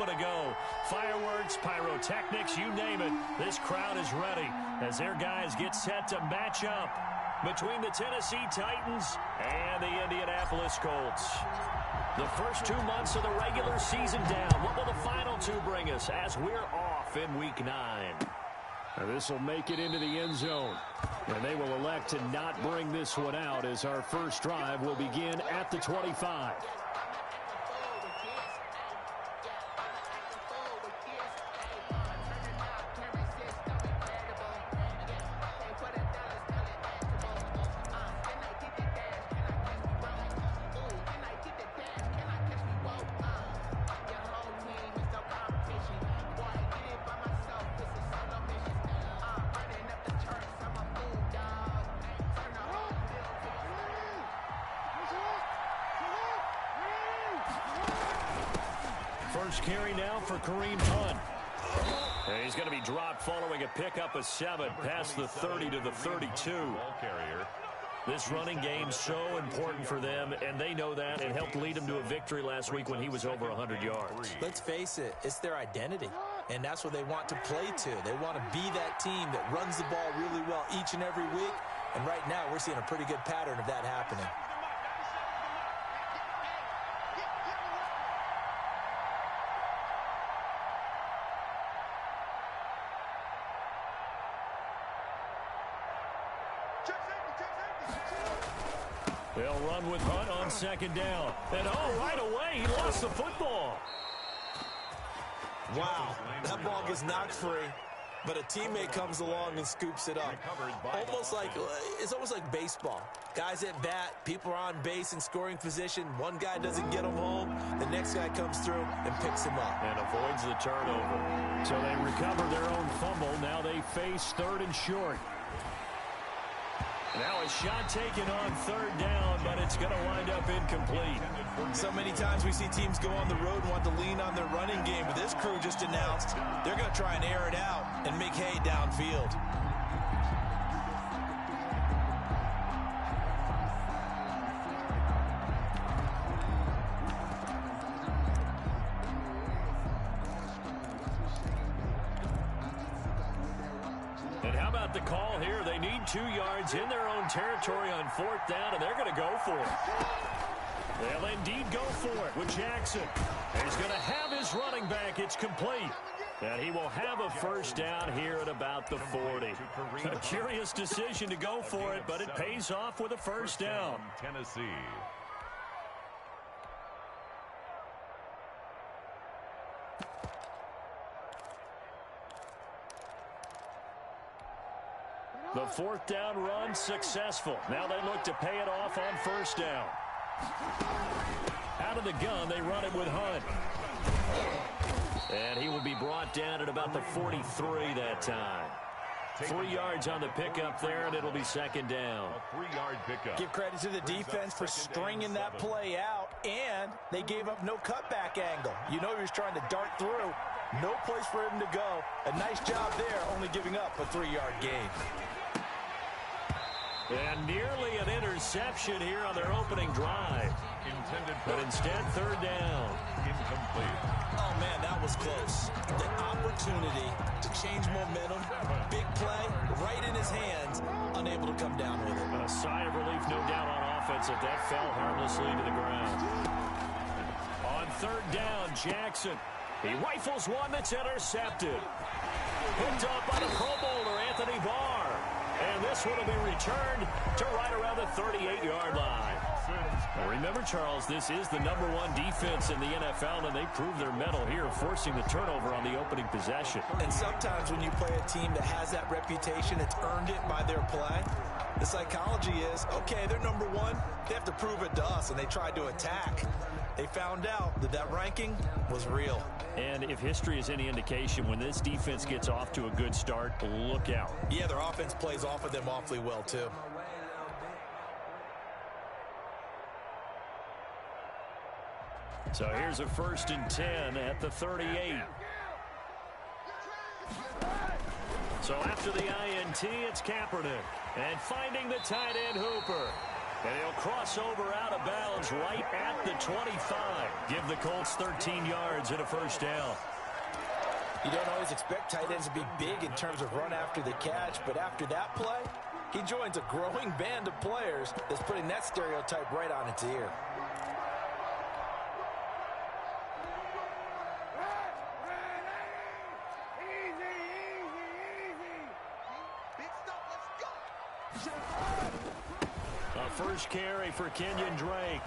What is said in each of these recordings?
moment ago. Fireworks, pyrotechnics, you name it. This crowd is ready as their guys get set to match up between the Tennessee Titans and the Indianapolis Colts. The first 2 months of the regular season down. What will the final two bring us as we're off in Week 9? This will make it into the end zone. And they will elect to not bring this one out as our first drive will begin at the 25. First carry now for Kareem Hunt. And he's going to be dropped following a pickup of 7 past the 30 to the 32. This running game's so important for them, and they know that, and helped lead them to a victory last week when he was over 100 yards. Let's face it, it's their identity, and that's what they want to play to. They want to be that team that runs the ball really well each and every week, and right now we're seeing a pretty good pattern of that happening. They'll run with Hunt on second down. And, right away, he lost the football. Wow, that ball gets knocked free, but a teammate comes along and scoops it up. It's almost like baseball. Guys at bat, people are on base in scoring position. One guy doesn't get him home. The next guy comes through and picks him up. And avoids the turnover. So they recover their own fumble. Now they face 3rd and short. Now a shot taken on 3rd down, but it's going to wind up incomplete. So many times we see teams go on the road and want to lean on their running game, but this crew just announced they're going to try and air it out and make hay downfield. And how about the call here? They need 2 yards in their own territory on 4th down, and they're going to go for it. They'll indeed go for it with Jackson. And he's going to have his running back. It's complete. And he will have a first down here at about the 40. A curious decision to go for it, but it pays off with a first down. Tennessee. The 4th down run successful. Now they look to pay it off on first down. Out of the gun, they run it with Hunt. And he will be brought down at about the 43 that time. 3 yards on the pickup there, and it'll be second down. A 3-yard pickup. Give credit to the defense for stringing that play out, and they gave up no cutback angle. You know he was trying to dart through. No place for him to go. A nice job there, only giving up a 3-yard gain. And nearly an interception here on their opening drive. But instead, 3rd down. Incomplete. Oh, man, that was close. The opportunity to change momentum, big play, right in his hands, unable to come down with it. A sigh of relief, no doubt, on offense if that fell harmlessly to the ground. On 3rd down, Jackson. He rifles one that's intercepted. Picked up by the Pro Bowler, Anthony Barr. And this one will be returned to right around the 38-yard line. Now remember, Charles, this is the #1 defense in the NFL, and they prove their mettle here, forcing the turnover on the opening possession. And sometimes when you play a team that has that reputation, it's earned it by their play. The psychology is, okay, they're #1. They have to prove it to us, and they tried to attack. They found out that that ranking was real. And if history is any indication, when this defense gets off to a good start, look out. Yeah, their offense plays off of them awfully well, too. So here's a 1st and 10 at the 38. So after the INT, it's Kaepernick. And finding the tight end, Hooper. And he'll cross over out of bounds right at the 25. Give the Colts 13 yards and a first down. You don't always expect tight ends to be big in terms of run after the catch, but after that play, he joins a growing band of players that's putting that stereotype right on its ear. A first carry for Kenyon Drake.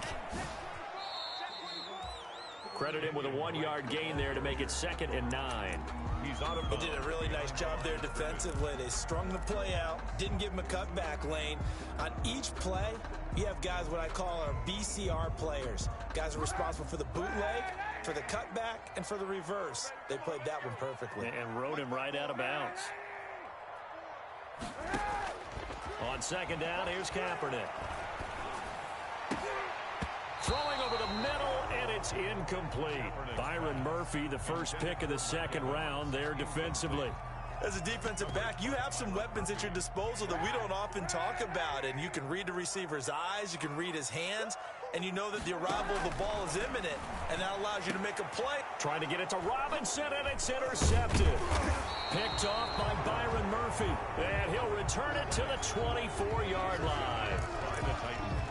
Credit him with a 1-yard gain there to make it 2nd and 9. He's out of They did a really nice job there defensively. They strung the play out, didn't give him a cutback lane. On each play, you have guys what I call our BCR players. Guys are responsible for the bootleg, for the cutback, and for the reverse. They played that one perfectly. And rode him right out of bounds. On 2nd down, here's Kaepernick. Throwing over the middle, and it's incomplete. Byron Murphy, the first pick of the 2nd round there defensively. As a defensive back, you have some weapons at your disposal that we don't often talk about, and you can read the receiver's eyes, you can read his hands, and you know that the arrival of the ball is imminent, and that allows you to make a play. Trying to get it to Robinson, and it's intercepted. Picked off by Byron Murphy, and he'll return it to the 24-yard line.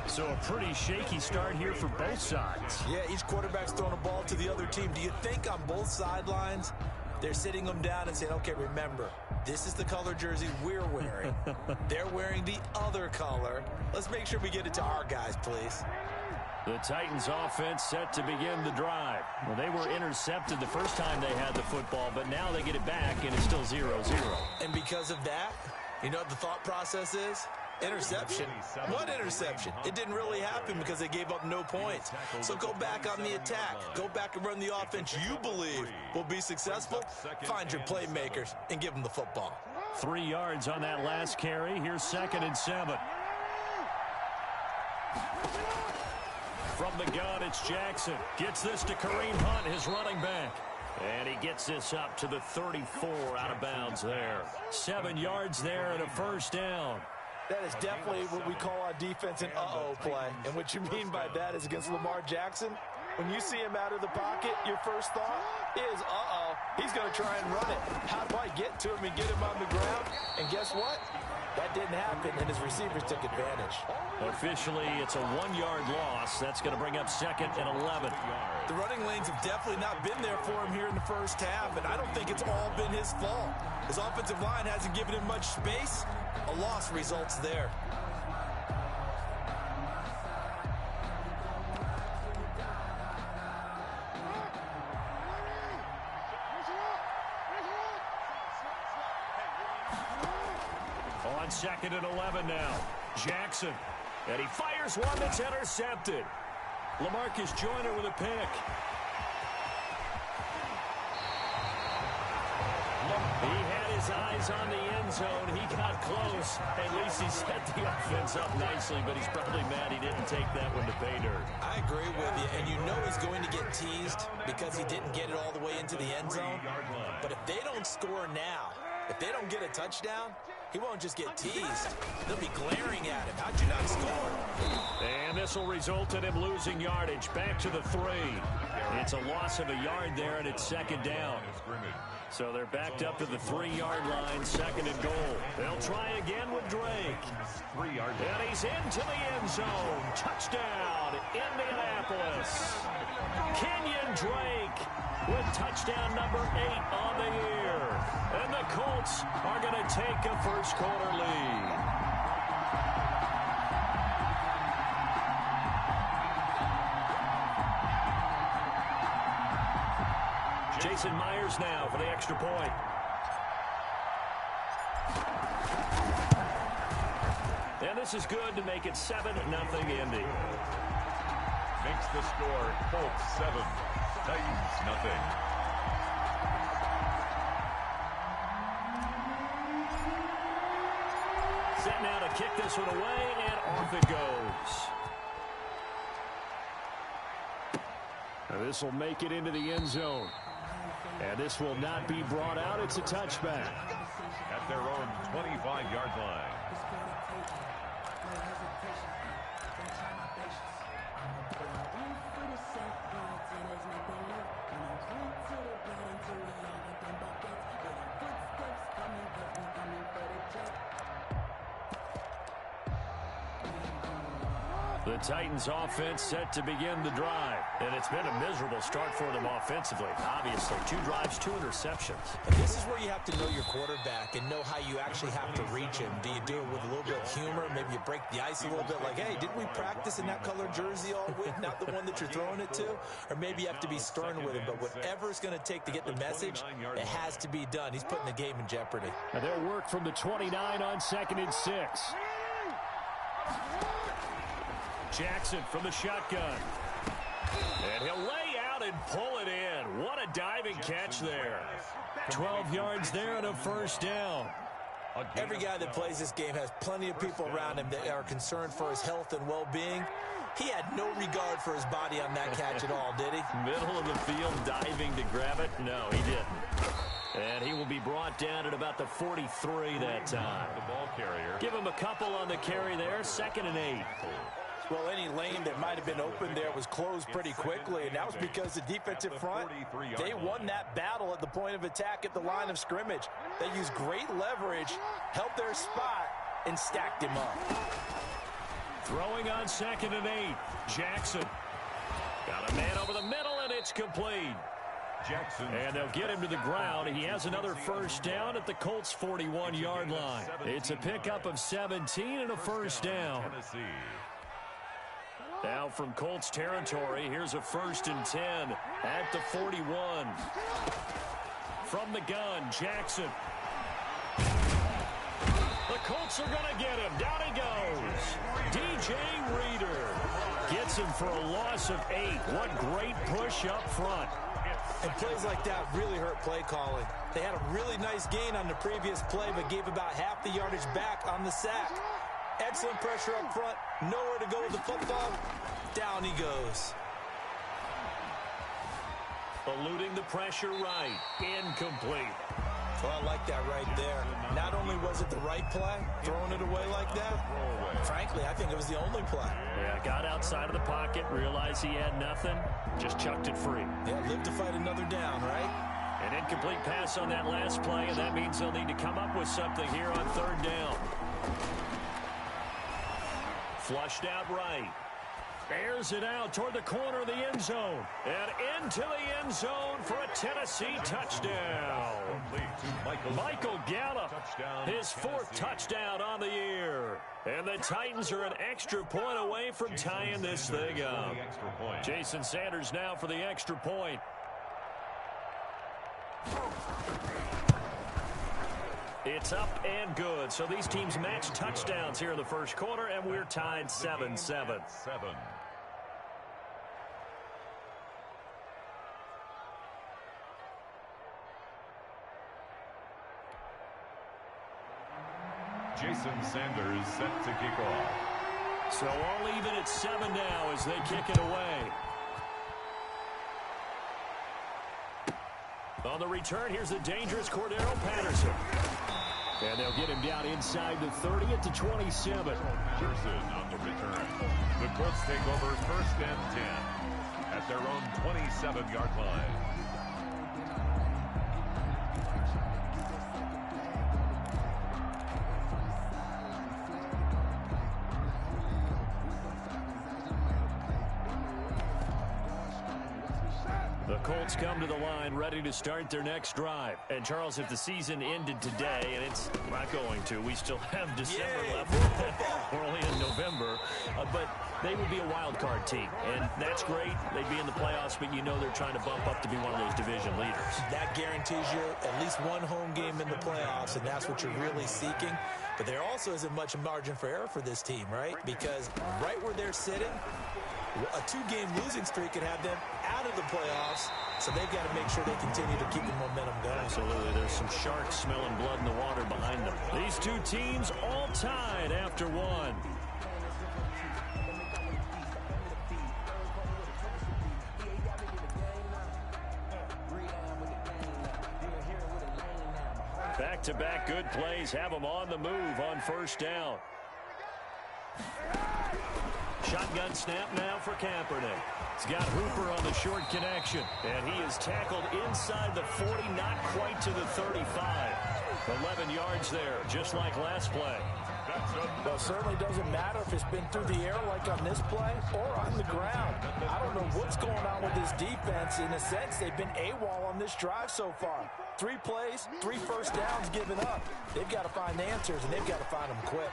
So a pretty shaky start here for both sides. Yeah, each quarterback's throwing a ball to the other team. Do you think on both sidelines they're sitting them down and saying, okay, remember, this is the color jersey we're wearing. They're wearing the other color. Let's make sure we get it to our guys, please. The Titans offense set to begin the drive. Well, they were intercepted the first time they had the football, but now they get it back, and it's still 0-0. And because of that, you know what the thought process is? Interception. What interception? It didn't really happen because they gave up no points. So go back on the attack. Go back and run the offense you believe will be successful. Find your playmakers and give them the football. 3 yards on that last carry. Here's 2nd and 7. From the gun, it's Jackson. Gets this to Kareem Hunt, his running back. And he gets this up to the 34 out of bounds there. 7 yards there and a first down. That is definitely what we call on defense an uh-oh play. And what you mean by that is against Lamar Jackson, when you see him out of the pocket, your first thought is, uh-oh, he's going to try and run it. How do I get to him and get him on the ground? And guess what? That didn't happen, and his receivers took advantage. Officially, it's a 1-yard loss. That's going to bring up 2nd and 11. The running lanes have definitely not been there for him here in the first half, and I don't think it's all been his fault. His offensive line hasn't given him much space. A loss results there. On 2nd and 11 now. Jackson. And he fires one that's intercepted. LaMarcus Joyner with a pick. He had his eyes on the end zone. He got close. At least he set the offense up nicely, but he's probably mad he didn't take that one to pay dirt. I agree with you, and you know he's going to get teased because he didn't get it all the way into the end zone. But if they don't score now, if they don't get a touchdown, he won't just get teased. They'll be glaring at him. How'd you not score? And this will result in him losing yardage. Back to the 3. It's a loss of a yard there, and it's 2nd down. So they're backed up to the 3-yard line, 2nd and goal. They'll try again with Drake. 3 yards. And he's into the end zone. Touchdown, Indianapolis. Kenyon Drake with touchdown number 8 on the year. And the Colts are going to take a first-quarter lead. Jason Myers now for the extra point. And this is good to make it 7-0 Indy. Makes the score Colts 7, Titans nothing. Set now to kick this one away, and off it goes. Now this will make it into the end zone. And this will not be brought out. It's a touchback. At their own 25-yard line. The Titans offense set to begin the drive, and it's been a miserable start for them offensively. Obviously, 2 drives, 2 interceptions. And this is where you have to know your quarterback and know how you actually have to reach him. Do you do it with a little bit of humor? Maybe you break the ice a little bit like, hey, didn't we practice in that color jersey all week, not the one that you're throwing it to? Or maybe you have to be stern with him, but whatever it's going to take to get the message, it has to be done. He's putting the game in jeopardy. And they'll work from the 29 on 2nd and 6. Jackson from the shotgun. And he'll lay out and pull it in. What a diving catch there. 12 yards there and a first down. Every guy that plays this game has plenty of people around him that are concerned for his health and well-being. He had no regard for his body on that catch at all, did he? Middle of the field diving to grab it? No, he didn't. And he will be brought down at about the 43 that time. The ball carrier. Give him a couple on the carry there. 2nd and 8. Well, any lane that might have been open there was closed pretty quickly, and that was because the defensive front, they won that battle at the point of attack at the line of scrimmage. They used great leverage, held their spot, and stacked him up. Throwing on 2nd and 8. Jackson. Got a man over the middle, and it's complete. Jackson. And they'll get him to the ground. He has another first down at the Colts' 41-yard line. It's a pickup of 17 and a first down. Now from Colts territory, here's a 1st and 10 at the 41. From the gun, Jackson. The Colts are going to get him. Down he goes. DJ Reader gets him for a loss of 8. What great push up front. And plays like that really hurt play calling. They had a really nice gain on the previous play, but gave about half the yardage back on the sack. Excellent pressure up front. Nowhere to go with the football. Down he goes. Eluding the pressure right. Incomplete. Well, I like that right there. Not only was it the right play, throwing it away like that, frankly, I think it was the only play. Yeah, got outside of the pocket, realized he had nothing, just chucked it free. Yeah, live to fight another down, right? An incomplete pass on that last play, and that means they'll need to come up with something here on 3rd down. Flushed out right. Airs it out toward the corner of the end zone. And into the end zone for a Tennessee touchdown. Michael Gallup, his 4th touchdown on the year. And the Titans are an extra point away from tying this thing up. Jason Sanders now for the extra point. It's up and good. So these teams match touchdowns here in the first quarter, and we're tied 7-7. Jason Sanders set to kick off. So all even at 7 now as they kick it away. On the return, here's the dangerous Cordero Patterson. And they'll get him down inside the 30 at the 27. Patterson on the return. The Colts take over 1st and 10 at their own 27-yard line. The Colts come to the line ready to start their next drive. And, Charles, if the season ended today, and it's not going to, we still have December left. We're only in November. But they would be a wild card team. And that's great. They'd be in the playoffs, but you know they're trying to bump up to be one of those division leaders. That guarantees you at least one home game in the playoffs, and that's what you're really seeking. But there also isn't much margin for error for this team, right? Because right where they're sitting, a 2-game losing streak could have them out of the playoffs, so they've got to make sure they continue to keep the momentum going. Absolutely. There's some sharks smelling blood in the water behind them. These two teams all tied after 1. Back-to-back good plays have them on the move on 1st down. Shotgun snap now for Kaepernick. He's got Hooper on the short connection, and he is tackled inside the 40, not quite to the 35. 11 yards there, just like last play. Well, it certainly doesn't matter if it's been through the air like on this play or on the ground. I don't know what's going on with this defense. In a sense, they've been AWOL on this drive so far. 3 plays, 3 first downs given up. They've got to find answers, and they've got to find them quick.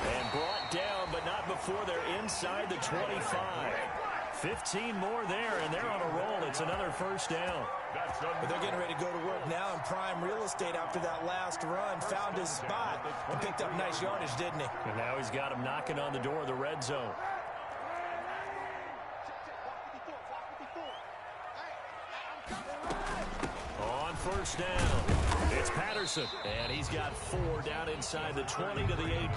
And brought down, but not before they're inside the 25. 15 more there, and they're on a roll. It's another first down. But they're getting ready to go to work now in prime real estate after that last run. Found his spot and picked up nice yardage, didn't he? And now he's got him knocking on the door of the red zone. On first down, it's Patterson. And he's got 4 down inside the 20 to the 18.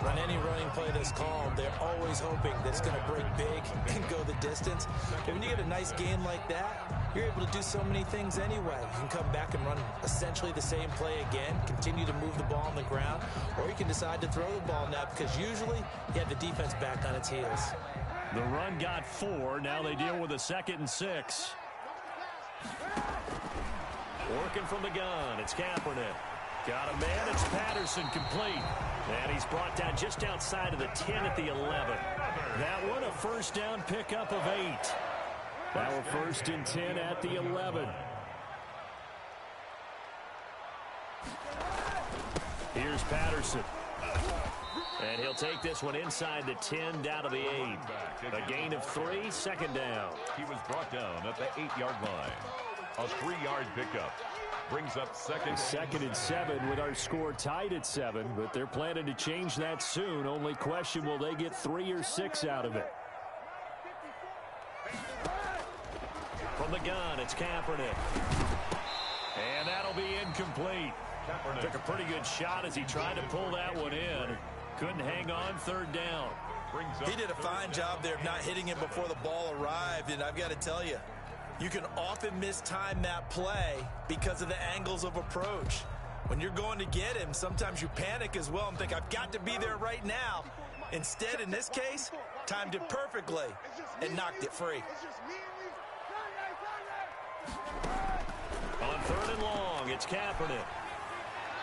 On any running play that's called, they're always hoping that it's going to break big and go the distance. And when you get a nice gain like that, you're able to do so many things anyway. You can come back and run essentially the same play again, continue to move the ball on the ground, or you can decide to throw the ball now because usually you have the defense back on its heels. The run got 4. Now they deal with a 2nd and 6. Working from the gun, it's Kaepernick. Got a man, it's Patterson, complete. And he's brought down just outside of the 10 at the 11. That one a first down pickup of 8. Now a 1st and 10 at the 11. Here's Patterson. And he'll take this one inside the 10 down to the 8. A gain of 3, 2nd down. He was brought down at the 8-yard line. A 3-yard pickup. Brings up 2nd and 7 with our score tied at 7, but they're planning to change that soon. Only question, will they get 3 or 6 out of it? From the gun, it's Kaepernick. And that'll be incomplete. Took a pretty good shot as he tried to pull that one in. Couldn't hang on, 3rd down. He did a fine job there of not hitting it before the ball arrived, and I've got to tell you, you can often mistime that play because of the angles of approach. When you're going to get him, sometimes you panic as well and think, I've got to be there right now. Instead, in this case, timed it perfectly and knocked it free. On 3rd and long, it's Kaepernick.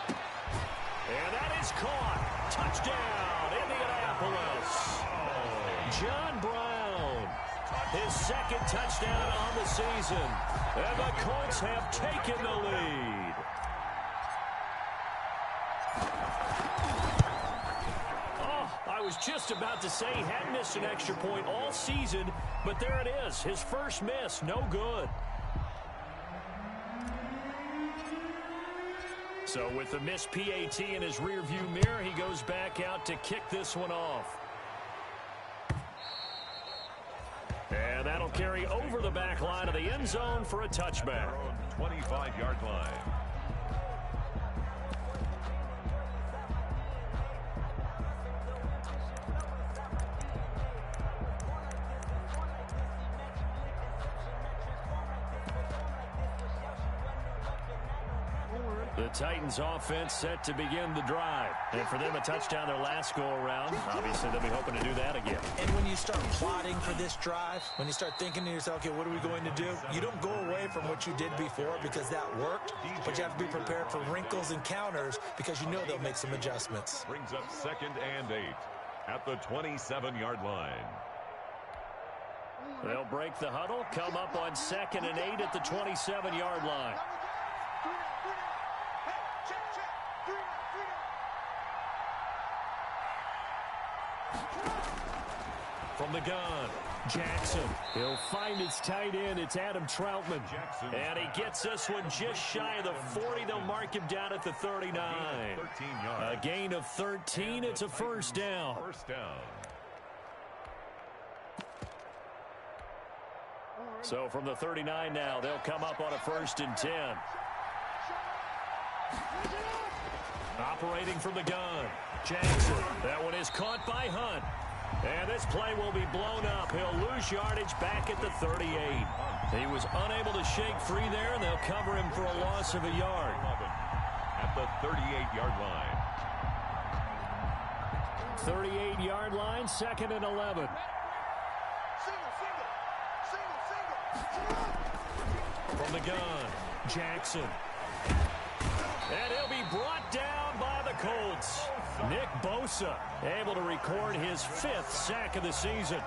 And that is caught. Touchdown, Indianapolis. John Brown. His 2nd touchdown on the season. And the Colts have taken the lead. Oh, I was just about to say he hadn't missed an extra point all season, but there it is. His first miss, no good. So with the missed PAT in his rearview mirror, he goes back out to kick this one off. And that'll carry over the back line of the end zone for a touchback. 25-yard line. The Titans offense set to begin the drive. And for them, a touchdown their last go-around. Obviously, they'll be hoping to do that again. And when you start plotting for this drive, when you start thinking to yourself, okay, what are we going to do? You don't go away from what you did before because that worked, but you have to be prepared for wrinkles and counters because you know they'll make some adjustments. Brings up 2nd and 8 at the 27-yard line. They'll break the huddle, come up on 2nd and 8 at the 27-yard line. From the gun, Jackson. He'll find his tight end. It's Adam Troutman. And he gets this one just shy of the 40. They'll mark him down at the 39. A gain of 13. It's a first down. So from the 39 now, they'll come up on a 1st and 10. Operating from the gun, Jackson. That one is caught by Hunt. And this play will be blown up. He'll lose yardage back at the 38. He was unable to shake free there, and they'll cover him for a loss of a yard. At the 38-yard line. 38-yard line, 2nd and 11. From the gun, Jackson. And he'll be brought down by the Colts. Nick Bosa able to record his 5th sack of the season.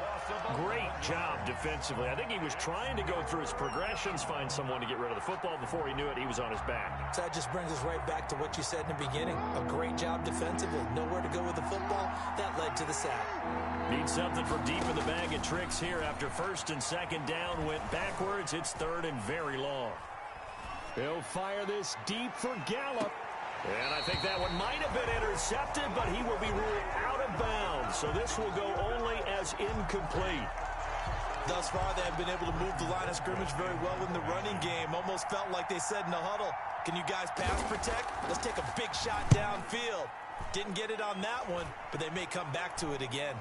Great job defensively. I think he was trying to go through his progressions, find someone to get rid of the football. Before he knew it, he was on his back. So that just brings us right back to what you said in the beginning. A great job defensively. Nowhere to go with the football. That led to the sack. Need something from deep in the bag of tricks here. After 1st and 2nd down went backwards, it's 3rd and very long. He'll fire this deep for Gallup. And I think that one might have been intercepted, but he will be ruled out of bounds. So this will go only as incomplete. Thus far, they have been able to move the line of scrimmage very well in the running game. Almost felt like they said in the huddle, can you guys pass protect? Let's take a big shot downfield. Didn't get it on that one, but they may come back to it again.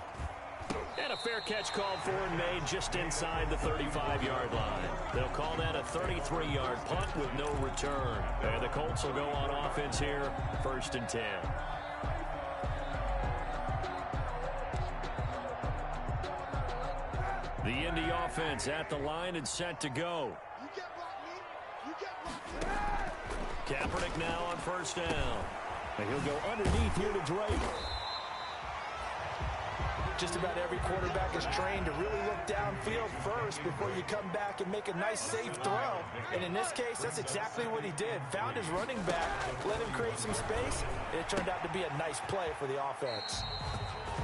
And a fair catch called for and made just inside the 35-yard line. They'll call that a 33-yard punt with no return. And the Colts will go on offense here, 1st and 10. The Indy offense at the line and set to go. Kaepernick now on 1st down. And he'll go underneath here to Drake. Just about every quarterback is trained to really look downfield first before you come back and make a nice, safe throw. And in this case, that's exactly what he did. Found his running back, let him create some space. It turned out to be a nice play for the offense.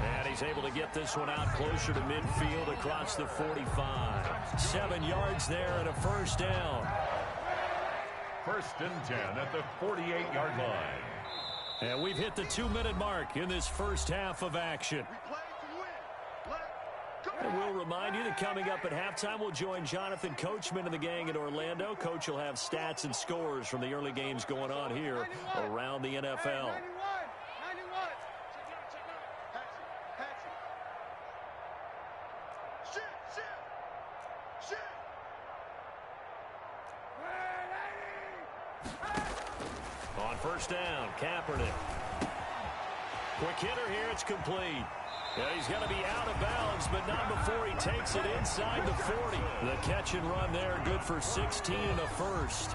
And he's able to get this one out closer to midfield across the 45. 7 yards there and a 1st down. 1st and 10 at the 48-yard line. And we've hit the 2-minute mark in this first half of action. And we'll remind you that coming up at halftime, we'll join Jonathan Coachman and the gang in Orlando. Coach will have stats and scores from the early games going on here around the NFL. On 1st down, Kaepernick. Quick hitter here, it's complete. Yeah, he's going to be out of bounds, but not before he takes it inside the 40. The catch and run there, good for 16 and a 1st.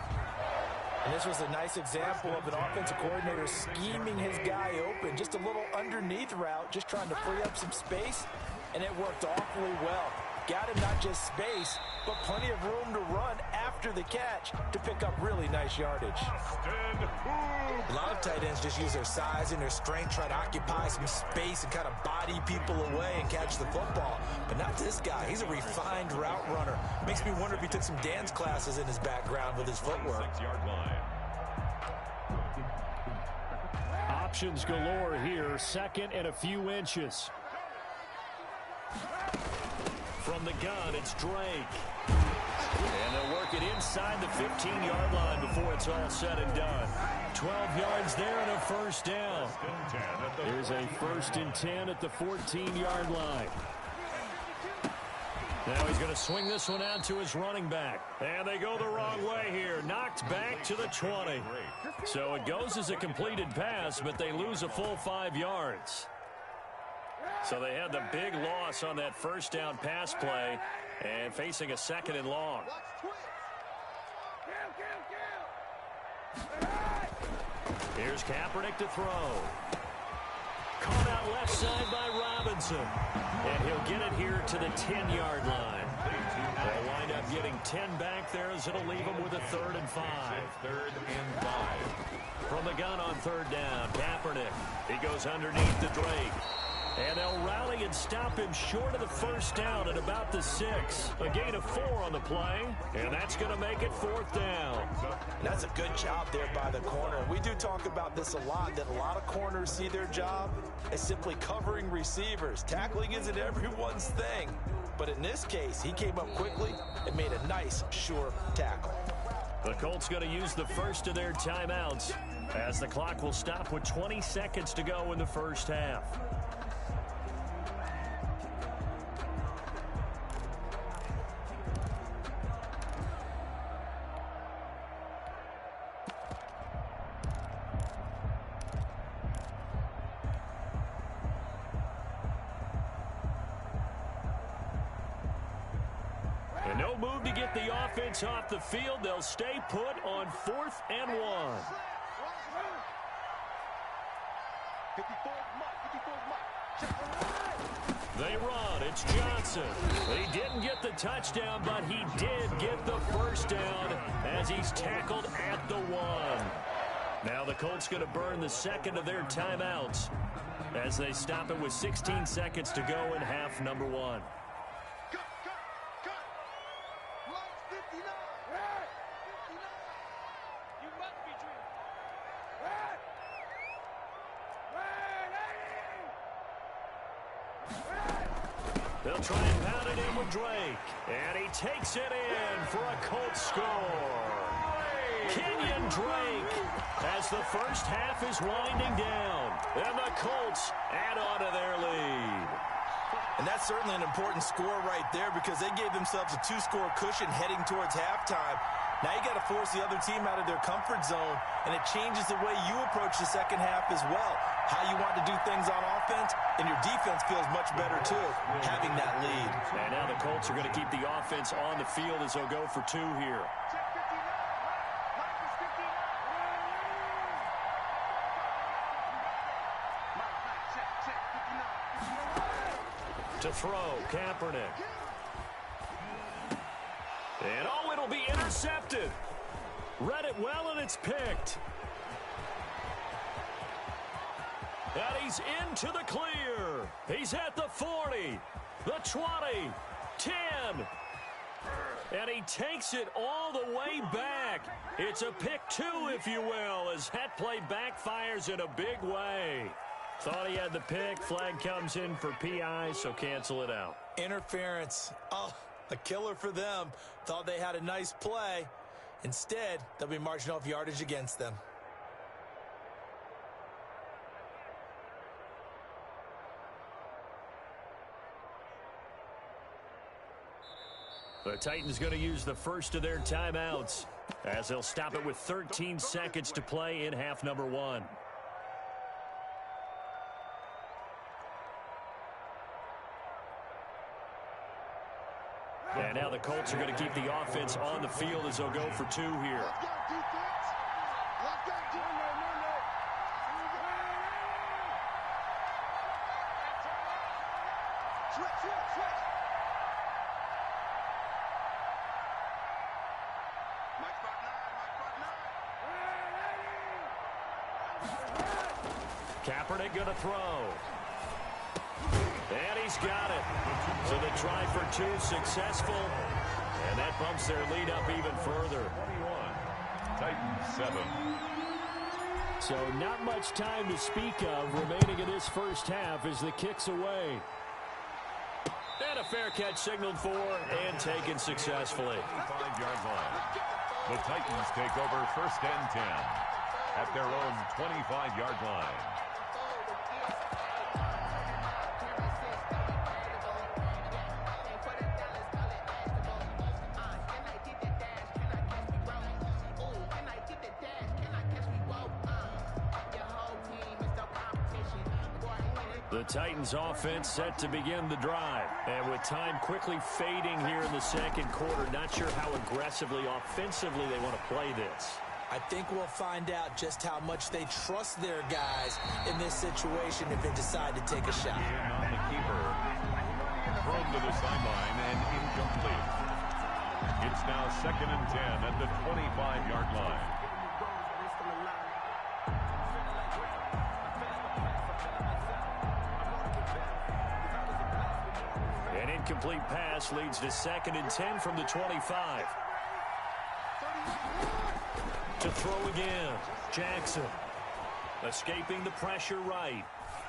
And this was a nice example of an offensive coordinator scheming his guy open. Just a little underneath route, just trying to free up some space, and it worked awfully well. Got him not just space, but plenty of room to run after the catch to pick up really nice yardage. A lot of tight ends just use their size and their strength, try to occupy some space and kind of body people away and catch the football. But not this guy. He's a refined route runner. Makes me wonder if he took some dance classes in his background with his footwork. 6-yard line. Options galore here, 2nd and a few inches. From the gun, it's Drake. And they'll work it inside the 15-yard line before it's all said and done. 12 yards there and a 1st down. Here's a 1st and 10 at the 14-yard line. Now he's going to swing this one out to his running back. And they go the wrong way here. Knocked back to the 20. So it goes as a completed pass, but they lose a full 5 yards. So they had the big loss on that 1st down pass play and facing a 2nd and long. Here's Kaepernick to throw. Caught out left side by Robinson. And he'll get it here to the 10-yard line. They'll wind up getting 10 back there as it'll leave them with a 3rd and 5. 3rd and 5. From the gun on 3rd down, Kaepernick. He goes underneath to Drake. And they'll rally and stop him short of the 1st down at about the 6. A gain of 4 on the play, and that's going to make it 4th down. And that's a good job there by the corner. We do talk about this a lot, that a lot of corners see their job as simply covering receivers. Tackling isn't everyone's thing. But in this case, he came up quickly and made a nice, sure tackle. The Colts going to use the first of their timeouts as the clock will stop with 20 seconds to go in the first half. move to get the offense off the field. They'll stay put on 4th and 1. They run. It's Johnson. He didn't get the touchdown, but he did get the first down as he's tackled at the 1. Now the Colts going to burn the second of their timeouts as they stop it with 16 seconds to go in half number 1. They'll try and pound it in with Drake. And he takes it in for a Colts score. Kenyon Drake as the first half is winding down. And the Colts add on to their lead. And that's certainly an important score right there because they gave themselves a 2-score cushion heading towards halftime. Now you got to force the other team out of their comfort zone, and it changes the way you approach the second half as well. How you want to do things on offense, and your defense feels much better too, having that lead. And now the Colts are going to keep the offense on the field as they'll go for 2 here. To throw, Kaepernick. And oh, it'll be intercepted. Read it well, and it's picked. And he's into the clear. He's at the 40, the 20, 10. And he takes it all the way back. It's a pick 2, if you will, as that play backfires in a big way. Thought he had the pick. Flag comes in for PI, so cancel it out. Interference. Oh, a killer for them. Thought they had a nice play. Instead, they'll be marching off yardage against them. The Titans going to use the first of their timeouts as they'll stop it with 13 seconds to play in half number 1. And now the Colts are going to keep the offense on the field as they'll go for 2 here. Kaepernick going to throw. And he's got it. So the try for 2 successful. And that bumps their lead up even further. 21, Titans 7. So not much time to speak of remaining in this first half as the kick's away. And a fair catch signaled for and taken successfully. 5-yard line. The Titans take over 1st and 10 at their own 25-yard line. The Titans offense set to begin the drive. And with time quickly fading here in the second quarter, not sure how aggressively, offensively they want to play this. I think we'll find out just how much they trust their guys in this situation if they decide to take a shot. In on the keeper. Thrown to the sideline and incomplete. It's now 2nd and 10 at the 25-yard line. An incomplete pass leads to 2nd and 10 from the 25. To throw again, Jackson. Escaping the pressure right.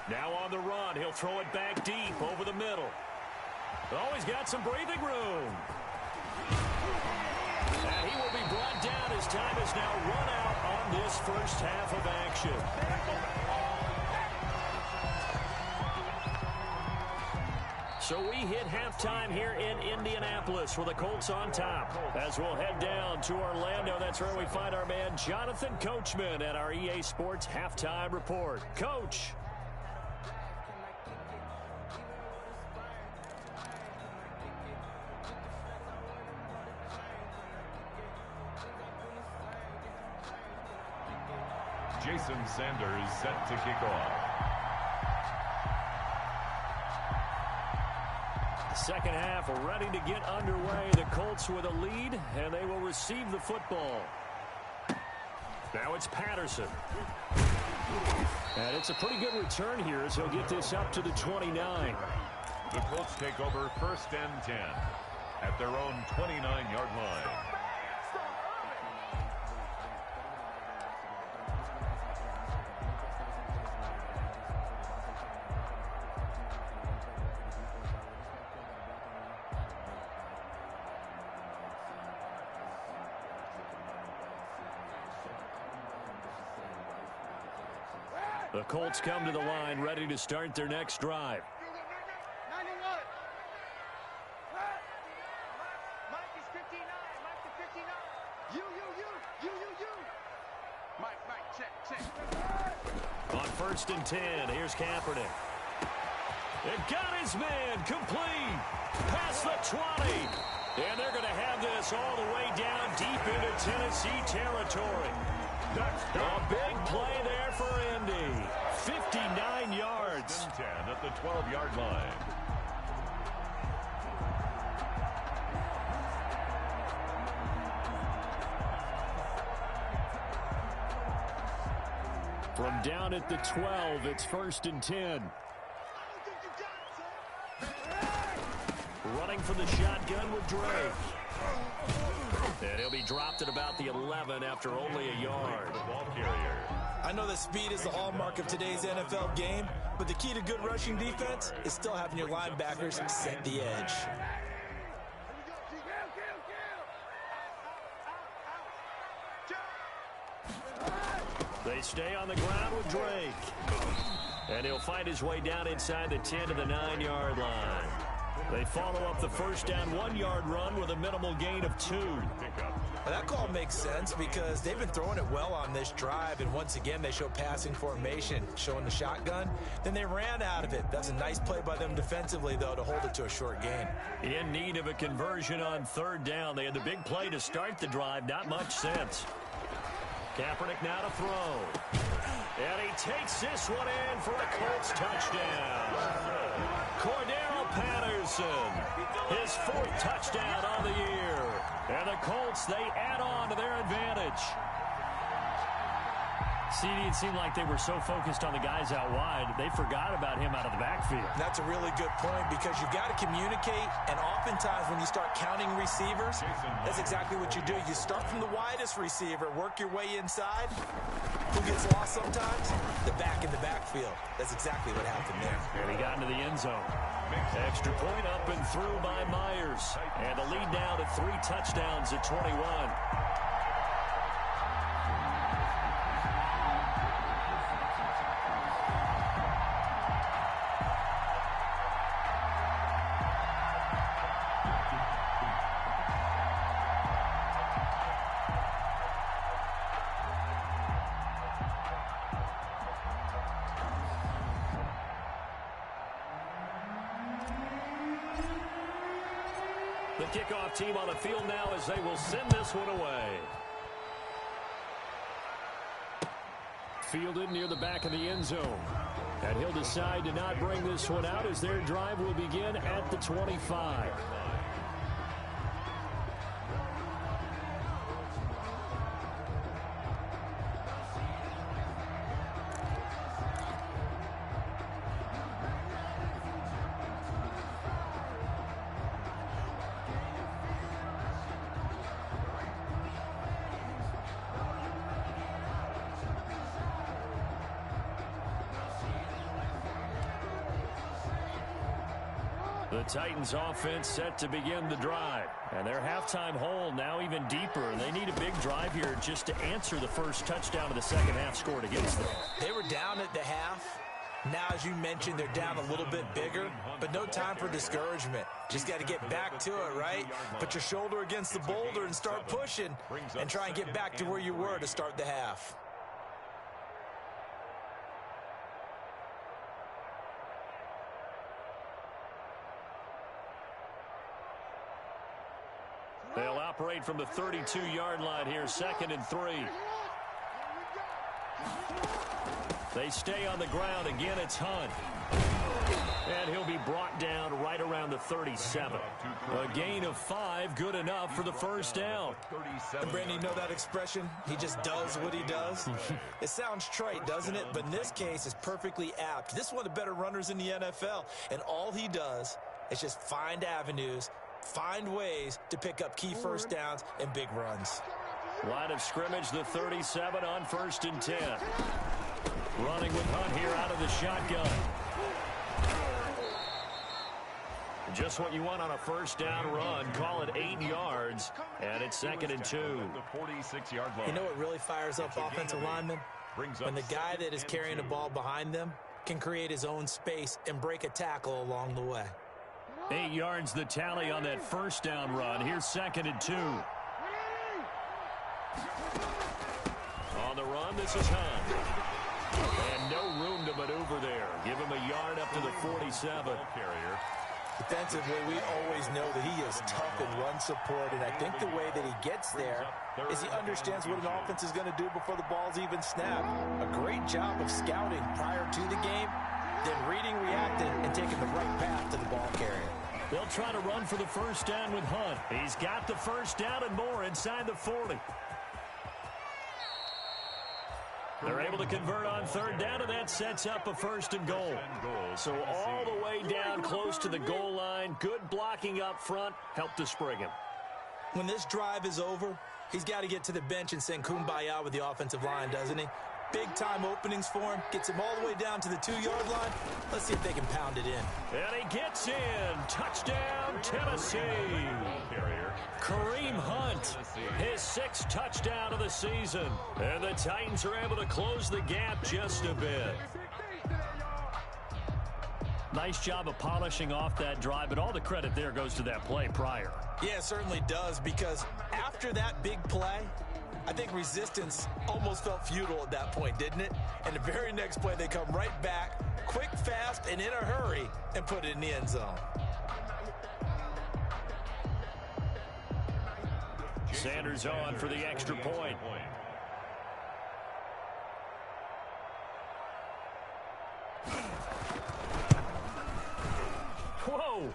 Now on the run, he'll throw it back deep over the middle. Oh, he's got some breathing room. And he will be brought down as time is now run out on this first half of action. So we hit halftime here in Indianapolis with the Colts on top. As we'll head down to Orlando, that's where we find our man Jonathan Coachman at our EA Sports Halftime Report. Coach. Jason Sanders set to kick off. The second half ready to get underway. The Colts with a lead, and they will receive the football. Now it's Patterson. And it's a pretty good return here as he'll get this up to the 29. The Colts take over 1st and 10 at their own 29-yard line. The Colts come to the line ready to start their next drive. On 1st and 10, here's Kaepernick. It got his man complete. Past the 20. And they're going to have this all the way down deep into Tennessee territory. A big play there for Indy. 59 yards. 10 at the 12-yard line. From down at the 12, it's 1st and 10. Running for the shotgun with Drake. And he'll be dropped at about the 11 after only a yard. Ball carrier. I know that speed is the hallmark of today's NFL game, but the key to good rushing defense is still having your linebackers set the edge. They stay on the ground with Drake. And he'll find his way down inside the 10 to the 9-yard line. They follow up the first down 1-yard run with a minimal gain of 2. Well, that call makes sense because they've been throwing it well on this drive, and once again they show passing formation, showing the shotgun. Then they ran out of it. That's a nice play by them defensively, though, to hold it to a short gain. In need of a conversion on 3rd down. They had the big play to start the drive. Not much sense. Kaepernick now to throw. And he takes this one in for a Colts touchdown. Cordero Patterson, his 4th touchdown on the year. And the Colts, they add on to their advantage. CD, it seemed like they were so focused on the guys out wide, they forgot about him out of the backfield. That's a really good point because you've got to communicate, and oftentimes when you start counting receivers, that's exactly what you do. You start from the widest receiver, work your way inside. Who gets lost sometimes? The back in the backfield. That's exactly what happened there. And he got into the end zone. Extra point up and through by Myers. And the lead now to 3 touchdowns at 21. The kickoff team on the field now as they will send this one away. Fielded near the back of the end zone. And he'll decide to not bring this one out as their drive will begin at the 25. The Titans offense set to begin the drive. And their halftime hole now even deeper. They need a big drive here just to answer the first touchdown of the second half scored against them. They were down at the half. Now, as you mentioned, they're down a little bit bigger, but no time for discouragement. Just got to get back to it, right? Put your shoulder against the boulder and start pushing and try and get back to where you were to start the half. They'll operate from the 32-yard line here, 2nd and 3. They stay on the ground. Again, it's Hunt. And he'll be brought down right around the 37. A gain of 5, good enough for the first down. And Brandon, you know that expression? He just does what he does. It sounds trite, doesn't it? But in this case, it's perfectly apt. This is one of the better runners in the NFL. And all he does is just find avenues, find ways to pick up key first downs and big runs. Line of scrimmage, the 37 on 1st and 10. Running with Hunt here out of the shotgun. Just what you want on a first down run. Call it 8 yards, and it's 2nd and 2. The 46-yard line. You know what really fires up offensive linemen? When the guy that is carrying the ball behind them can create his own space and break a tackle along the way. 8 yards the tally on that first down run. Here's 2nd and 2. On the run, this is Hunt. And no room to maneuver there. Give him a yard up to the 47. Defensively, we always know that he is tough in run support, and I think the way that he gets there is he understands what an offense is going to do before the ball's even snapped. A great job of scouting prior to the game, then reading, reacting, and taking the right path to the ball carrier. They'll try to run for the first down with Hunt. He's got the first down and more inside the 40. They're able to convert on 3rd down, and that sets up a 1st and goal. So all the way down close to the goal line. Good blocking up front. Helped to spring him. When this drive is over, he's got to get to the bench and sing kumbaya with the offensive line, doesn't he? Big-time openings for him. Gets him all the way down to the 2-yard line. Let's see if they can pound it in. And he gets in. Touchdown, Tennessee. Kareem Hunt, his 6th touchdown of the season. And the Titans are able to close the gap just a bit. Nice job of polishing off that drive, but all the credit there goes to that play prior. Yeah, it certainly does, because after that big play, I think resistance almost felt futile at that point, didn't it? And the very next play, they come right back, quick, fast, and in a hurry, and put it in the end zone. Sanders on for the extra point. Whoa!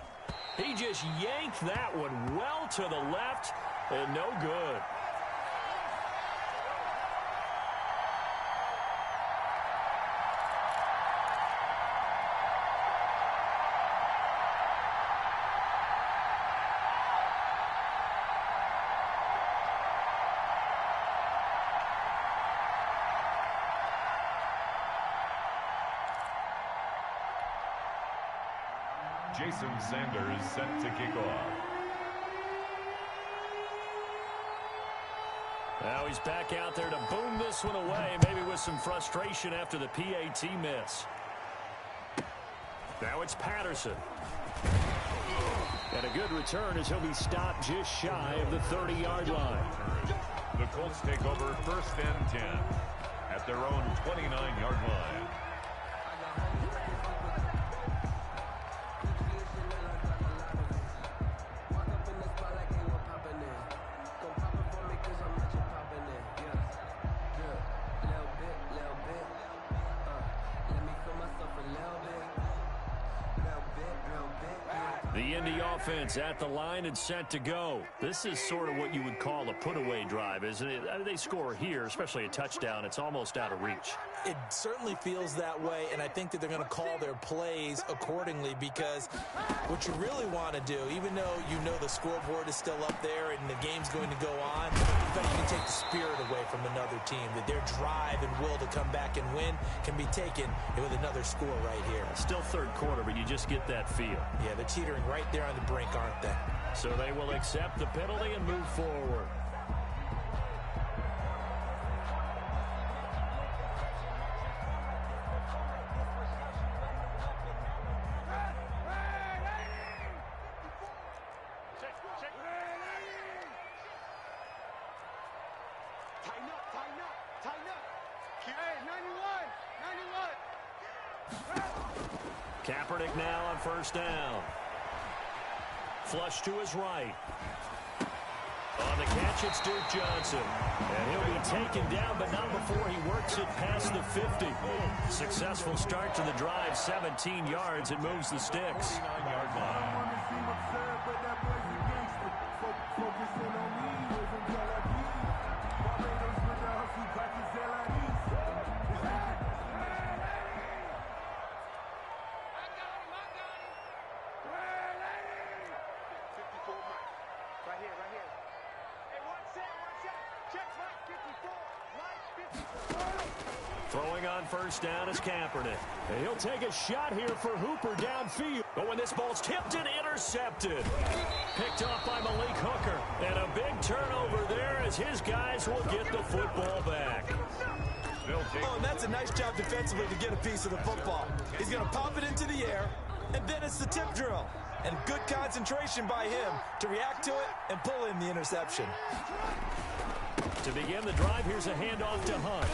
He just yanked that one well to the left, and no good. Jason Sanders set to kick off. Now he's back out there to boom this one away, maybe with some frustration after the PAT miss. Now it's Patterson. And a good return as he'll be stopped just shy of the 30-yard line. The Colts take over 1st and 10 at their own 29-yard line. The Indy offense at the line and set to go. This is sort of what you would call a put-away drive, isn't it? I mean, they score here, especially a touchdown. It's almost out of reach. It certainly feels that way, and I think that they're going to call their plays accordingly, because what you really want to do, even though you know the scoreboard is still up there and the game's going to go on, but you can take the spirit away from another team, that their drive and will to come back and win can be taken with another score right here. Still 3rd quarter, but you just get that feel. Yeah, they're teetering right there on the brink, aren't they? So they will accept the penalty and move forward. Kaepernick now on 1st down. Flush to his right. On the catch, it's Duke Johnson. And he'll be taken down, but not before he works it past the 50. Successful start to the drive, 17 yards, and moves the sticks. 9-yard line. Throwing on first down is Kaepernick. And he'll take a shot here for Hooper downfield. But when this ball's tipped and intercepted. Picked off by Malik Hooker. And a big turnover there as his guys will get the football back. Oh, and that's a nice job defensively to get a piece of the football. He's going to pop it into the air, and then it's the tip drill. And good concentration by him to react to it and pull in the interception. To begin the drive, here's a handoff to Hunt.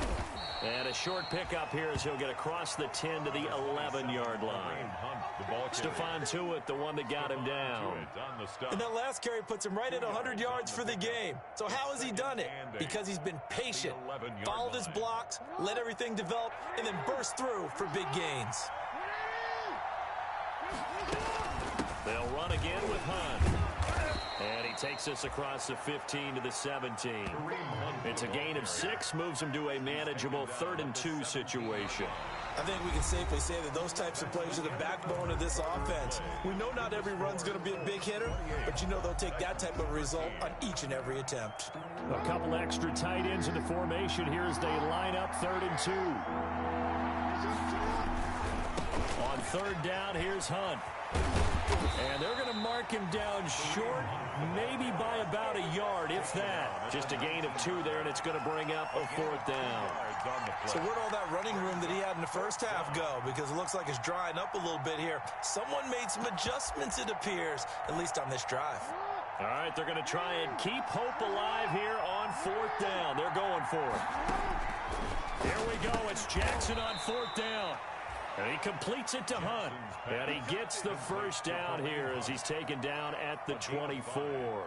And a short pickup here as he'll get across the 10 to the 11-yard line. Stephon Tuitt, the one that got him down. And that last carry puts him right at 100 yards for the game. So how has he done it? Because he's been patient, followed his blocks, let everything develop, and then burst through for big gains. They'll run again with Hunt. And he takes us across the 15 to the 17. It's a gain of 6, moves him to a manageable 3rd and 2 situation. I think we can safely say that those types of plays are the backbone of this offense. We know not every run's going to be a big hitter, but you know they'll take that type of result on each and every attempt. A couple extra tight ends in the formation here as they line up 3rd and 2. On 3rd down, here's Hunt. And they're going to mark him down short, maybe by about a yard, if that. Just a gain of 2 there, and it's going to bring up a 4th down. So where'd all that running room that he had in the first half go? Because it looks like it's drying up a little bit here. Someone made some adjustments, it appears, at least on this drive. All right, they're going to try and keep hope alive here on 4th down. They're going for it. Here we go. It's Jackson on 4th down. And he completes it to Hunt. And he gets the first down here as he's taken down at the 24.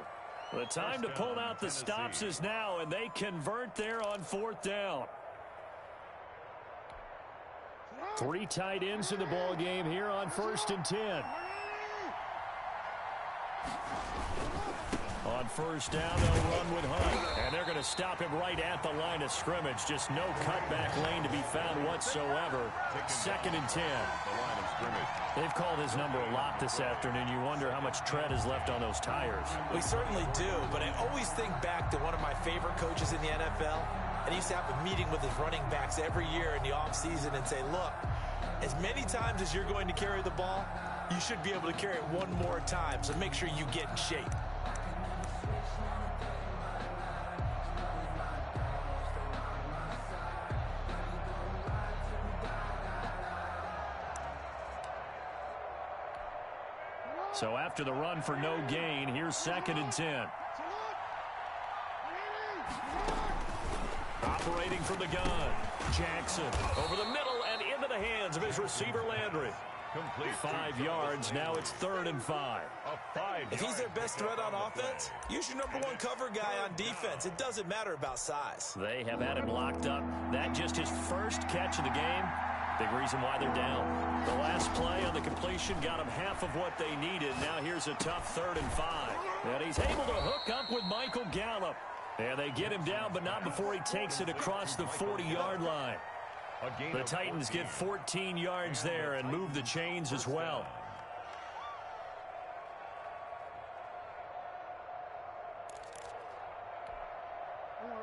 The time to pull out the stops is now, and they convert there on 4th down. 3 tight ends in the ball game here on 1st and 10. On 1st down, they'll run with Hunt. And they're going to stop him right at the line of scrimmage. Just no cutback lane to be found whatsoever. 2nd and 10. They've called his number a lot this afternoon. You wonder how much tread is left on those tires. We certainly do, but I always think back to one of my favorite coaches in the NFL. And he used to have a meeting with his running backs every year in the offseason and say, look, as many times as you're going to carry the ball, you should be able to carry it one more time. So make sure you get in shape. So after the run for no gain, here's 2nd and 10. Operating from the gun, Jackson over the middle and into the hands of his receiver Landry. Complete 5 yards. Now it's 3rd and 5. If he's their best threat on offense, use your number 1 cover guy on defense. It doesn't matter about size. They have had him locked up. That just his first catch of the game. Big reason why they're down. The last play on the completion got them half of what they needed. Now here's a tough 3rd and 5. And he's able to hook up with Michael Gallup. And they get him down, but not before he takes it across the 40-yard line. The Titans get 14 yards there and move the chains as well.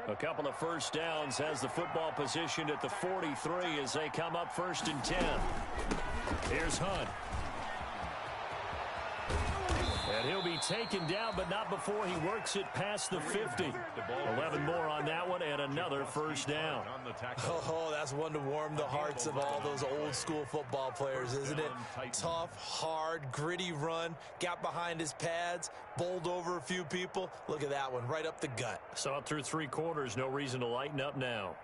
A couple of first downs has the football positioned at the 43 as they come up 1st and 10. Here's Hunt. And he'll be taken down, but not before he works it past the 50. 11 more on that one and another first down. Oh, that's one to warm the hearts of all those old school football players, isn't it? Tough, hard, gritty run, got behind his pads, bowled over a few people. Look at that one, right up the gut. Saw it through 3 quarters, no reason to lighten up now.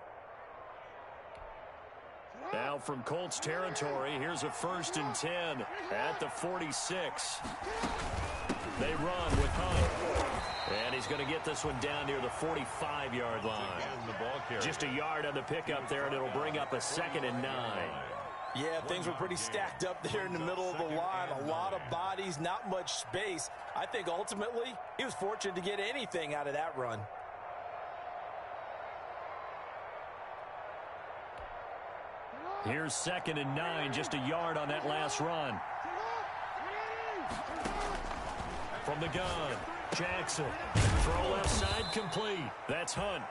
Now from Colts territory, here's a 1st and 10 at the 46. They run with Hunt. And he's going to get this one down near the 45-yard line. Just a yard on the pickup there, and it'll bring up a 2nd and 9. Yeah, things were pretty stacked up there in the middle of the line. A lot of bodies, not much space. I think ultimately he was fortunate to get anything out of that run. Here's 2nd and 9, just a yard on that last run. From the gun, Jackson. Throw left side complete. That's Hunt.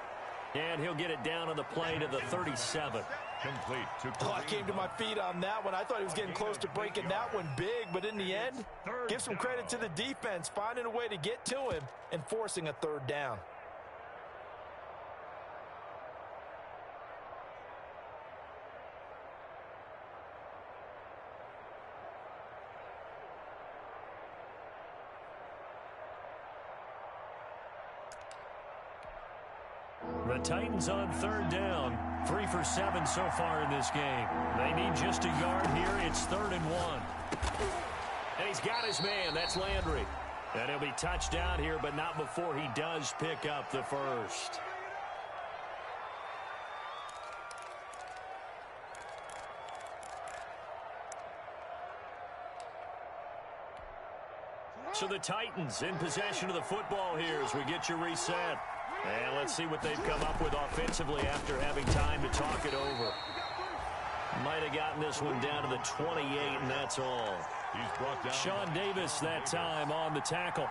And he'll get it down on the play to the 37. Complete to Oh, I came to my feet on that one. I thought he was getting close to breaking that one big, but in the end, give some credit to the defense, finding a way to get to him and forcing a 3rd down. The Titans on 3rd down. 3 for 7 so far in this game. They need just a yard here. It's 3rd and 1. And he's got his man. That's Landry. And he'll be touchdown here, but not before he does pick up the first. So the Titans in possession of the football here as we get you reset. And let's see what they've come up with offensively after having time to talk it over. Might have gotten this one down to the 28, and that's all. He's brought down. Sean Davis that time on the tackle.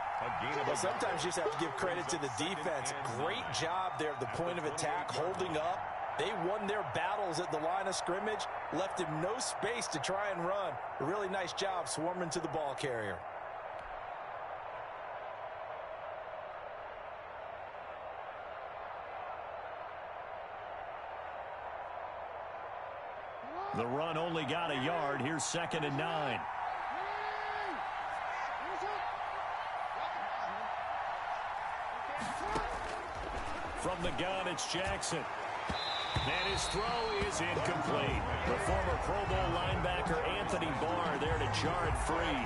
Well, sometimes you just have to give credit to the defense. Great job there at the point of attack, holding up. They won their battles at the line of scrimmage, left him no space to try and run. A really nice job swarming to the ball carrier. The run only got a yard. Here's 2nd and 9. From the gun, it's Jackson. And his throw is incomplete. The former Pro Bowl linebacker Anthony Barr there to jar it free.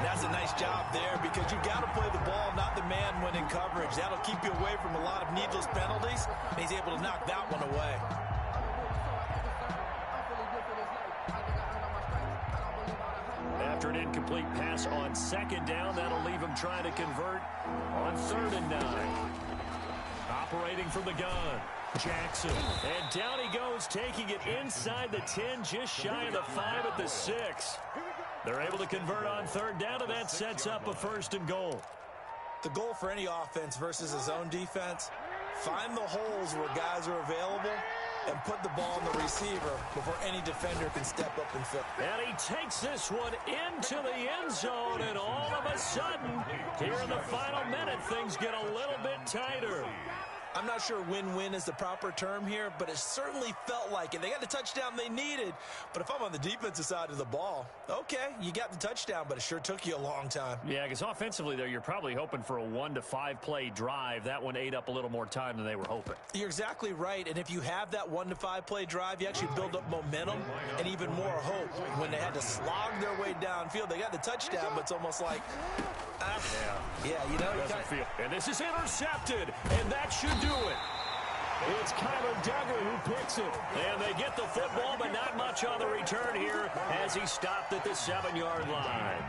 That's a nice job there because you've got to play the ball, not the man when in coverage. That'll keep you away from a lot of needless penalties. And he's able to knock that one away. After an incomplete pass on 2nd down, that'll leave him trying to convert on 3rd and 9. Operating from the gun, Jackson. And down he goes, taking it inside the 10, just shy of the 5 at the 6. They're able to convert on 3rd down, and that sets up a 1st and goal. The goal for any offense versus his own defense, find the holes where guys are available and put the ball on the receiver before any defender can step up and fill. And he takes this one into the end zone, and all of a sudden, here in the final minute, things get a little bit tighter. I'm not sure win-win is the proper term here, but it certainly felt like it. They got the touchdown they needed, but if I'm on the defensive side of the ball, okay, you got the touchdown, but it sure took you a long time. Yeah, because offensively there, you're probably hoping for a 1 to 5 play drive. That one ate up a little more time than they were hoping. You're exactly right, and if you have that 1 to 5 play drive, you actually build up momentum and even more hope. When they had to slog their way downfield, they got the touchdown, but it's almost like, yeah, you know, doesn't feel. And this is intercepted, and that should do it. It's Kyler Duggar who picks it. And they get the football, but not much on the return here as he stopped at the 7-yard line.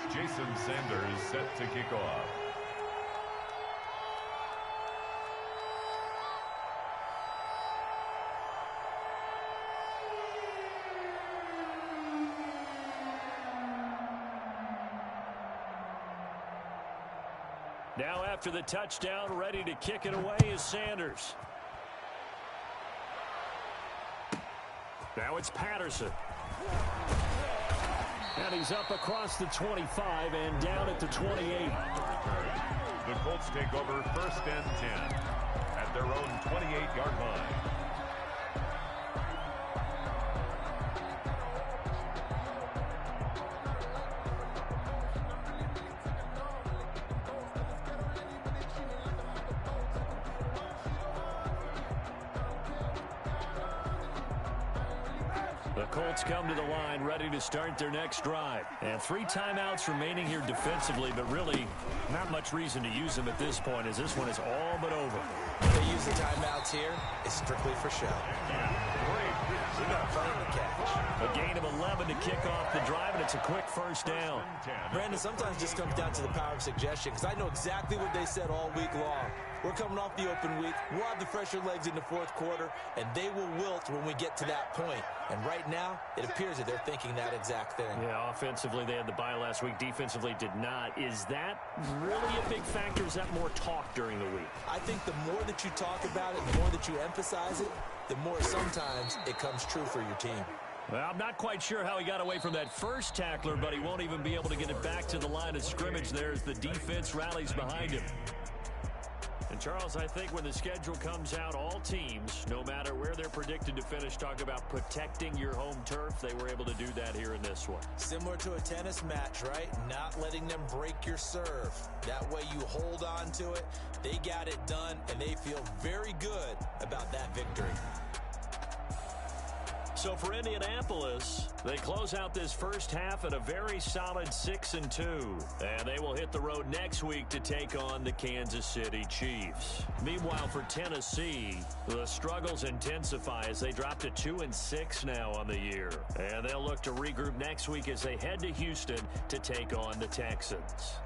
Jason Sanders set to kick off. Now after the touchdown, ready to kick it away is Sanders. Now it's Patterson. And he's up across the 25 and down at the 28. The Colts take over 1st and 10 at their own 28-yard line. The Colts come to the line ready to start their next drive. And 3 timeouts remaining here defensively, but really not much reason to use them at this point as this one is all but over. They use the timeouts here. It's strictly for show. We're not playing the catch. A gain of 11 to kick off the drive, and it's a quick first down. Brandon, sometimes it just comes down to the power of suggestion, because I know exactly what they said all week long. We're coming off the open week. We'll have the fresher legs in the fourth quarter, and they will wilt when we get to that point. And right now, it appears that they're thinking that exact thing. Yeah, offensively, they had the bye last week. Defensively, did not. Is that really a big factor? Is that more talk during the week? I think the more that you talk about it, the more that you emphasize it, the more sometimes it comes true for your team. Well, I'm not quite sure how he got away from that first tackler, but he won't even be able to get it back to the line of scrimmage there as the defense rallies behind him. And, Charles, I think when the schedule comes out, all teams, no matter where they're predicted to finish, talk about protecting your home turf. They were able to do that here in this one. Similar to a tennis match, right? Not letting them break your serve. That way you hold on to it. They got it done, and they feel very good about that victory. So for Indianapolis, they close out this first half at a very solid 6-2. And they will hit the road next week to take on the Kansas City Chiefs. Meanwhile, for Tennessee, the struggles intensify as they drop to 2-6 now on the year. And they'll look to regroup next week as they head to Houston to take on the Texans.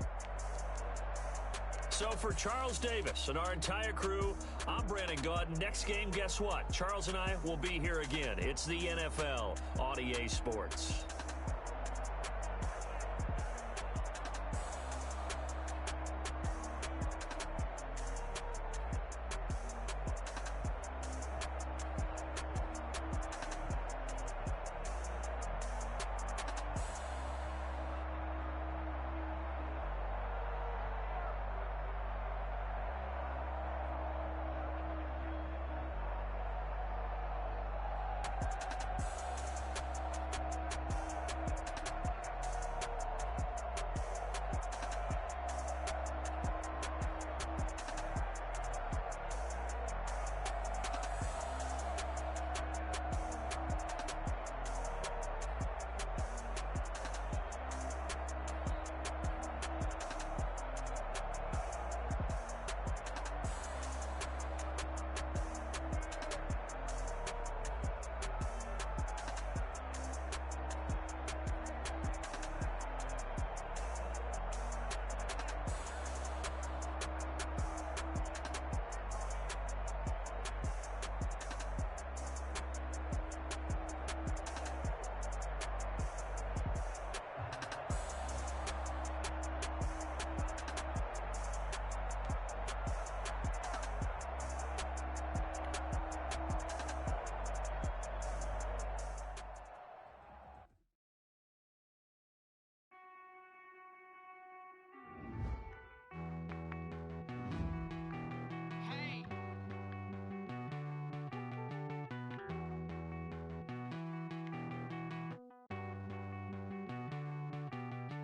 So for Charles Davis and our entire crew, I'm Brandon Gaudin. Next game, guess what? Charles and I will be here again. It's the NFL on EA Sports.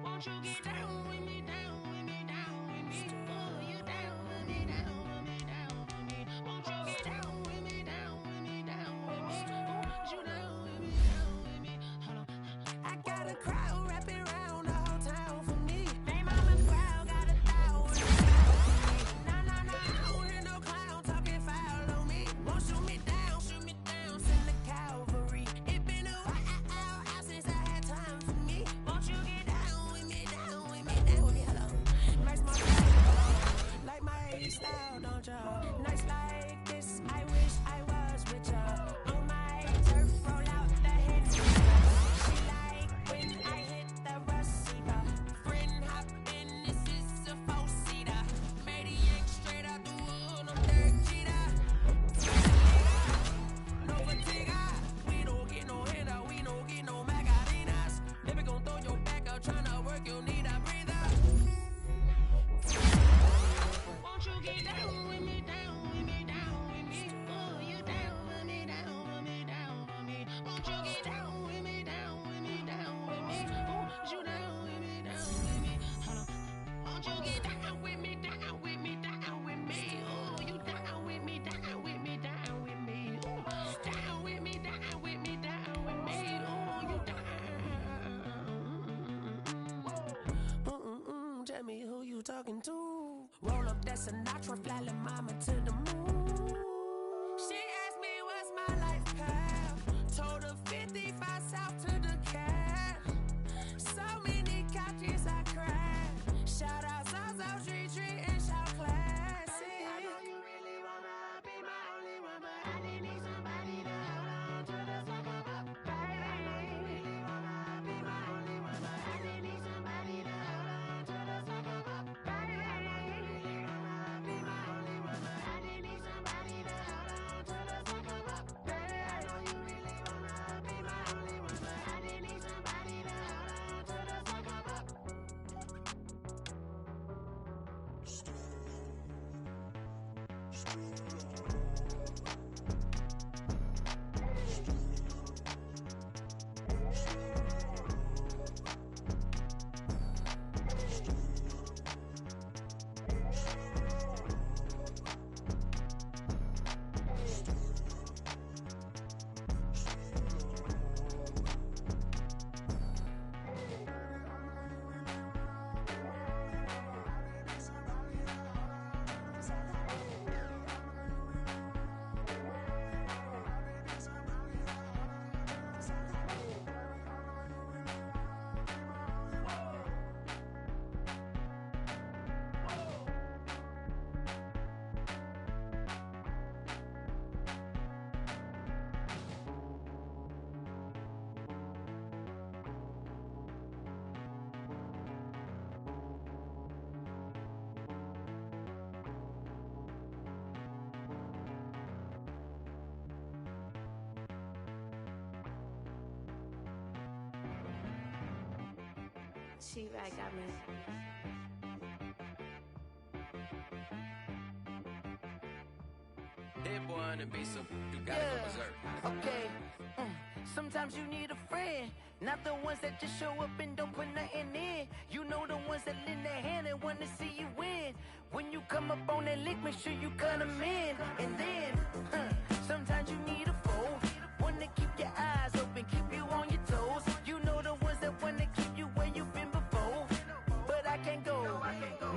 Won't you get down with me, down with me, down with me? Oh, you down with me, down with me, down with me. Won't you get down with me, down with me, down with me? Oh, you down with me, down with me? Hold on. I got a crowd wrapping around the whole town for me. Name on the crowd, got 1,000. Nah, nah, nah, I don't hear no clown talking foul on me. Won't shoot me down, send the cavalry. It been a while since I had time for me. Won't you get down with me, down with me, down with me? Hello. talking to. Roll up that Sinatra, fly like mama to the moon. She asked me what's my life path. Told her 55 south to the cat. So many couches I crashed. Shout out Zaza, Street Tree, and shout classic. I know you really wanna be my only one, but I didn't need somebody to hold on to the fuck up. I know you really wanna be my only one, but I didn't need somebody to hold on to the fuck up. I know you really wanna be my only one, but I didn't need somebody to hold on to the fuck up. I know you really wanna be my only one, but I didn't need somebody to hold on to the fuck up. She right got me. That boy on the beat, so you gotta go berserk. Okay. Sometimes you need a friend, not the ones that just show up and don't put nothing in. You know the ones that lend their hand and want to see you win. When you come up on that lick, make sure you cut them in. And then, sometimes you need a foe, one to keep your eyes open, keep you on your toes. You know the ones that want to keep you where you've been before. But I can't go,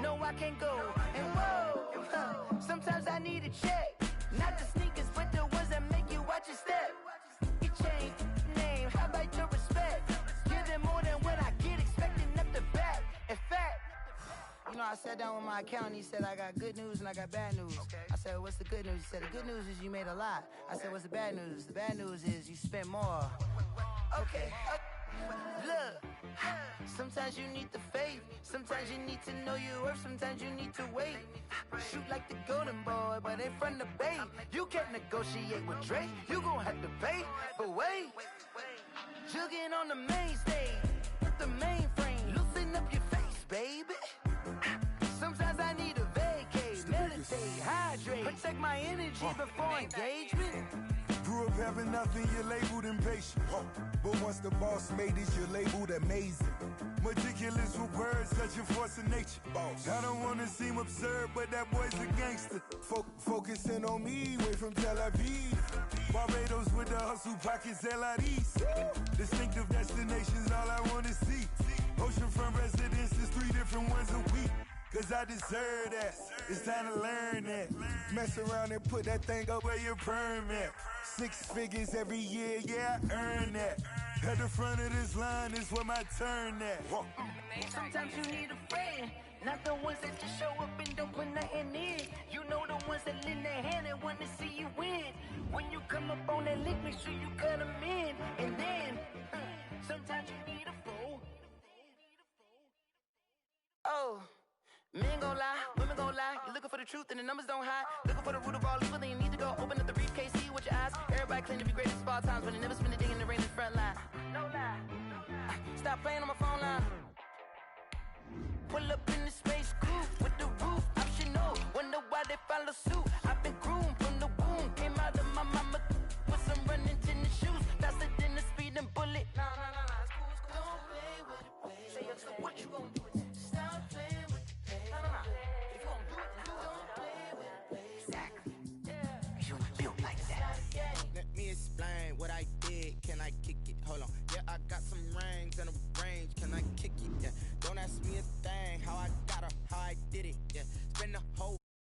no I can't go. And whoa, sometimes I need a check. Not the sneakers, but the ones that make you watch your step. You change name, how about your respect? Give them more than what I get, expecting up the back. In fact, you know, I sat down with my accountant, he said I got good news and I got bad news. I said, what's the good news? He said, the good news is you made a lot. I said, what's the bad news? The bad news is you spent more. Okay, look, sometimes you need the faith, sometimes you need to know your worth, sometimes you need to wait. Shoot like the golden boy, but in front of Bay. You can't negotiate with Drake, you gon' have to pay. But wait, jugging on the main stage, the mainframe, loosen up your face, baby. Sometimes I need a vacate, meditate, hydrate, protect my energy before engagement. Grew up having nothing, you're labeled impatient. But once the boss made it, you're labeled amazing. Meticulous with words, such a force of nature. I don't wanna seem absurd, but that boy's a gangster. Focusing on me, way from Tel Aviv. Barbados with the hustle pockets, LIDs. Distinctive destinations, all I wanna see. Oceanfront residences, 3 different ones a week. Cause I deserve that, it's time to learn that. Mess around and put that thing up where your permit. 6 figures every year, yeah, I earn that. At the front of this line is where my turn at. Sometimes you need a friend, not the ones that just show up and don't put nothing in. You know the ones that lend their hand and want to see you win. When you come up on that lick, make sure you cut them in. And then, sometimes you need a fool. Oh. Men gon' lie, women gon' lie. You're looking for the truth and the numbers don't hide. Looking for the root of all evil, then you need to go open up the briefcase, see with your eyes. Everybody claim to be great at all times, but they never spend a day in the rain in the front line. No lie. Stop playing on my phone line. Pull up in the space coupe with the roof optional. Wonder why they follow suit.